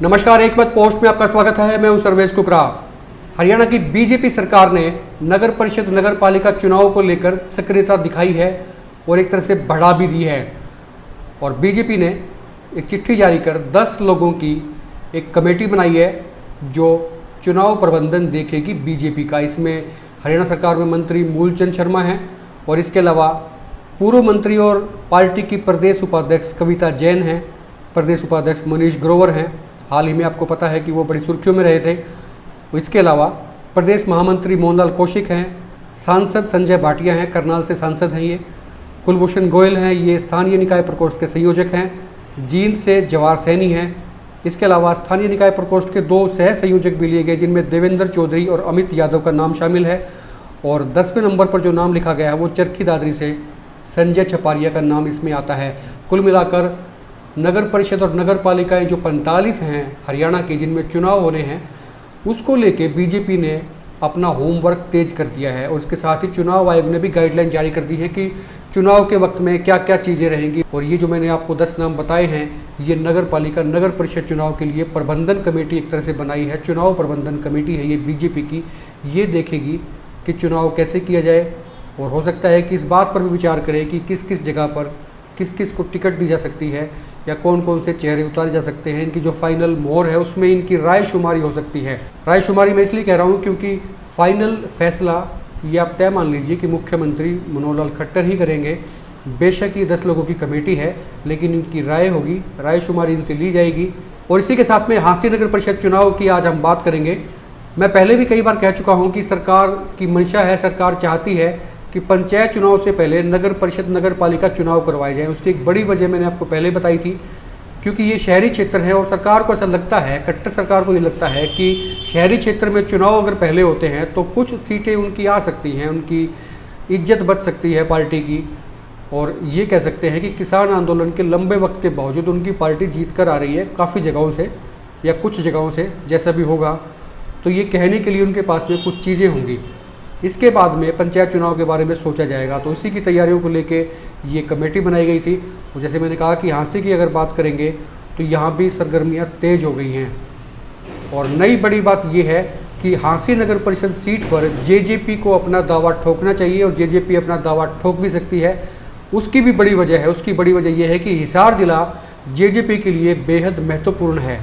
नमस्कार, एक मत पोस्ट में आपका स्वागत है। मैं हूं सर्वेश कुकरा। हरियाणा की बीजेपी सरकार ने नगर परिषद नगर पालिका चुनाव को लेकर सक्रियता दिखाई है और एक तरह से बढ़ा भी दी है। और बीजेपी ने एक चिट्ठी जारी कर 10 लोगों की एक कमेटी बनाई है जो चुनाव प्रबंधन देखेगी बीजेपी का। इसमें हरियाणा सरकार में मंत्री मूलचंद शर्मा हैं और इसके अलावा पूर्व मंत्री और पार्टी की प्रदेश उपाध्यक्ष कविता जैन हैं, प्रदेश उपाध्यक्ष मनीष ग्रोवर हैं, हाल ही में आपको पता है कि वो बड़ी सुर्खियों में रहे थे। इसके अलावा प्रदेश महामंत्री मोहनलाल कौशिक हैं, सांसद संजय भाटिया हैं, करनाल से सांसद हैं ये, कुलभूषण गोयल हैं, ये स्थानीय निकाय प्रकोष्ठ के संयोजक हैं, जींद से जवाहर सैनी हैं। इसके अलावा स्थानीय निकाय प्रकोष्ठ के 2 सह संयोजक भी लिए गए जिनमें देवेंद्र चौधरी और अमित यादव का नाम शामिल है। और 10वें नंबर पर जो नाम लिखा गया है वो चरखी दादरी से संजय छपारिया का नाम इसमें आता है। कुल मिलाकर नगर परिषद और नगर पालिकाएँ जो 45 हैं हरियाणा की जिनमें चुनाव होने हैं, उसको लेके बीजेपी ने अपना होमवर्क तेज कर दिया है। और इसके साथ ही चुनाव आयोग ने भी गाइडलाइन जारी कर दी है कि चुनाव के वक्त में क्या क्या चीज़ें रहेंगी। और ये जो मैंने आपको 10 नाम बताए हैं, ये नगर पालिका नगर परिषद चुनाव के लिए प्रबंधन कमेटी एक तरह से बनाई है। चुनाव प्रबंधन कमेटी है ये बीजेपी की, ये देखेगी कि चुनाव कैसे किया जाए। और हो सकता है कि इस बात पर भी विचार करें कि किस किस जगह पर किस किस को टिकट दी जा सकती है या कौन कौन से चेहरे उतारे जा सकते हैं। इनकी जो फाइनल मोहर है उसमें इनकी राय शुमारी हो सकती है। राय शुमारी मैं इसलिए कह रहा हूँ क्योंकि फाइनल फैसला ये आप तय मान लीजिए कि मुख्यमंत्री मनोहर लाल खट्टर ही करेंगे। बेशक ये 10 लोगों की कमेटी है, लेकिन इनकी राय होगी, राय शुमारी इनसे ली जाएगी। और इसी के साथ में हांसी नगर परिषद चुनाव की आज हम बात करेंगे। मैं पहले भी कई बार कह चुका हूँ कि सरकार की मंशा है, सरकार चाहती है कि पंचायत चुनाव से पहले नगर परिषद नगर पालिका चुनाव करवाए जाएं। उसकी एक बड़ी वजह मैंने आपको पहले बताई थी, क्योंकि ये शहरी क्षेत्र है और सरकार को ऐसा लगता है, कट्टर सरकार को ये लगता है कि शहरी क्षेत्र में चुनाव अगर पहले होते हैं तो कुछ सीटें उनकी आ सकती हैं, उनकी इज्जत बच सकती है पार्टी की। और ये कह सकते हैं कि किसान आंदोलन के लंबे वक्त के बावजूद उनकी पार्टी जीत कर आ रही है काफ़ी जगहों से या कुछ जगहों से, जैसा भी होगा। तो ये कहने के लिए उनके पास में कुछ चीज़ें होंगी। इसके बाद में पंचायत चुनाव के बारे में सोचा जाएगा। तो इसी की तैयारियों को लेके ये कमेटी बनाई गई थी। और जैसे मैंने कहा कि हांसी की अगर बात करेंगे तो यहाँ भी सरगर्मियाँ तेज हो गई हैं। और नई बड़ी बात ये है कि हांसी नगर परिषद सीट पर जेजेपी को अपना दावा ठोकना चाहिए और जेजेपी अपना दावा ठोक भी सकती है। उसकी भी बड़ी वजह है, उसकी बड़ी वजह यह है कि हिसार जिला जेजेपी के लिए बेहद महत्वपूर्ण है।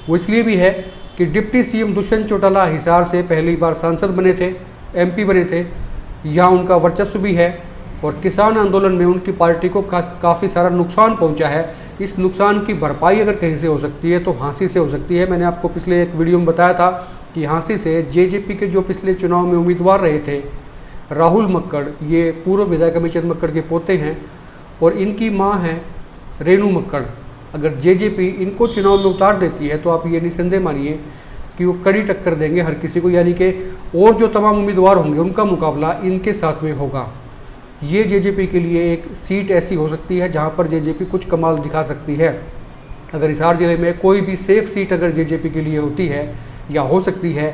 वो इसलिए भी है कि डिप्टी सीएम दुष्यंत चौटाला हिसार से पहली बार सांसद बने थे, एमपी बने थे, यहाँ उनका वर्चस्व भी है। और किसान आंदोलन में उनकी पार्टी को काफ़ी सारा नुकसान पहुंचा है। इस नुकसान की भरपाई अगर कहीं से हो सकती है तो हांसी से हो सकती है। मैंने आपको पिछले एक वीडियो में बताया था कि हांसी से जेजेपी के जो पिछले चुनाव में उम्मीदवार रहे थे राहुल मक्कड़, ये पूर्व विधायक अमित मक्कड़ के पोते हैं और इनकी माँ हैं रेणु मक्कड़। अगर जेजेपी इनको चुनाव में उतार देती है तो आप ये निसंदेह मानिए कि वो कड़ी टक्कर देंगे हर किसी को, यानी कि और जो तमाम उम्मीदवार होंगे उनका मुकाबला इनके साथ में होगा। ये जेजेपी के लिए एक सीट ऐसी हो सकती है जहां पर जेजेपी कुछ कमाल दिखा सकती है। अगर हिसार जिले में कोई भी सेफ सीट अगर जेजेपी के लिए होती है या हो सकती है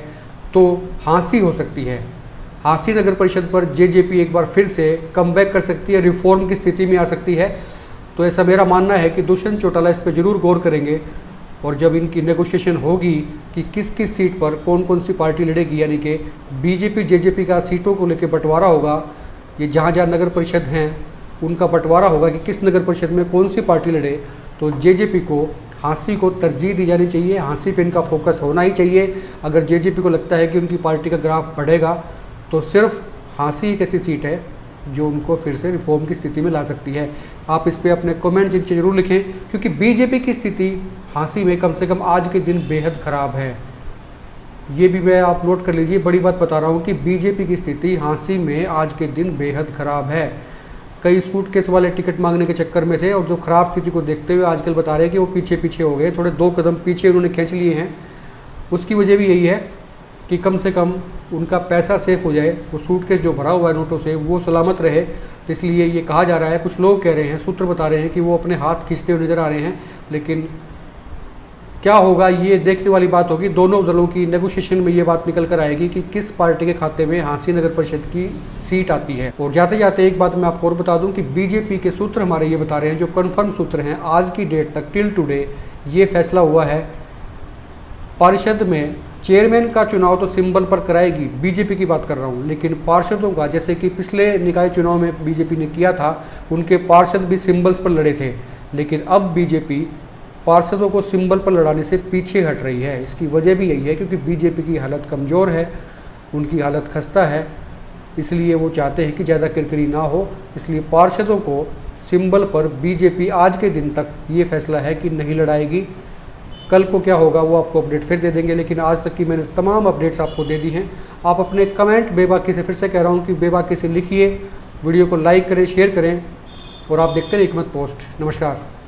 तो हांसी हो सकती है। हांसी नगर परिषद पर जेजेपी एक बार फिर से कमबैक कर सकती है, रिफॉर्म की स्थिति में आ सकती है। तो ऐसा मेरा मानना है कि दुष्यंत चौटाला इस पर ज़रूर गौर करेंगे। और जब इनकी नेगोशिएशन होगी कि किस किस सीट पर कौन कौन सी पार्टी लड़ेगी, यानी कि बीजेपी जेजेपी का सीटों को लेकर बंटवारा होगा, ये जहाँ जहाँ नगर परिषद हैं उनका बंटवारा होगा कि किस नगर परिषद में कौन सी पार्टी लड़े, तो जेजेपी को हांसी को तरजीह दी जानी चाहिए। हांसी पे इनका फोकस होना ही चाहिए। अगर जेजेपी को लगता है कि उनकी पार्टी का ग्राफ बढ़ेगा तो सिर्फ हांसी एक ऐसी सीट है जो उनको फिर से रिफॉर्म की स्थिति में ला सकती है। आप इस पे अपने कमेंट नीचे जरूर लिखें, क्योंकि बीजेपी की स्थिति हांसी में कम से कम आज के दिन बेहद ख़राब है। ये भी मैं आप नोट कर लीजिए, बड़ी बात बता रहा हूँ कि बीजेपी की स्थिति हांसी में आज के दिन बेहद ख़राब है। कई सूटकेस वाले टिकट मांगने के चक्कर में थे और जो ख़राब स्थिति को देखते हुए आजकल बता रहे हैं कि वो पीछे पीछे हो गए, थोड़े 2 कदम पीछे उन्होंने खींच लिए हैं। उसकी वजह भी यही है कि कम से कम उनका पैसा सेफ हो जाए, वो सूटकेस जो भरा हुआ है नोटों से वो सलामत रहे। इसलिए ये कहा जा रहा है, कुछ लोग कह रहे हैं, सूत्र बता रहे हैं कि वो अपने हाथ खींचते हुए नज़र आ रहे हैं। लेकिन क्या होगा ये देखने वाली बात होगी। दोनों दलों की नेगोशिएशन में ये बात निकल कर आएगी कि किस पार्टी के खाते में हांसी नगर परिषद की सीट आती है। और जाते जाते एक बात मैं आपको और बता दूं कि बीजेपी के सूत्र हमारे ये बता रहे हैं, जो कन्फर्म सूत्र हैं आज की डेट तक टिल टुडे ये फैसला हुआ है पार्षद में चेयरमैन का चुनाव तो सिंबल पर कराएगी, बीजेपी की बात कर रहा हूँ, लेकिन पार्षदों का, जैसे कि पिछले निकाय चुनाव में बीजेपी ने किया था, उनके पार्षद भी सिंबल्स पर लड़े थे, लेकिन अब बीजेपी पार्षदों को सिंबल पर लड़ाने से पीछे हट रही है। इसकी वजह भी यही है क्योंकि बीजेपी की हालत कमज़ोर है, उनकी हालत खस्ता है, इसलिए वो चाहते हैं कि ज़्यादा किरकिरी ना हो। इसलिए पार्षदों को सिंबल पर बीजेपी आज के दिन तक ये फैसला है कि नहीं लड़ाएगी। कल को क्या होगा वो आपको अपडेट फिर दे देंगे, लेकिन आज तक की मैंने तमाम अपडेट्स आपको दे दी हैं। आप अपने कमेंट बेबाकी से, फिर से कह रहा हूँ कि बेबाकी से लिखिए, वीडियो को लाइक करें, शेयर करें, और आप देखते रहिए हिकमत पोस्ट। नमस्कार।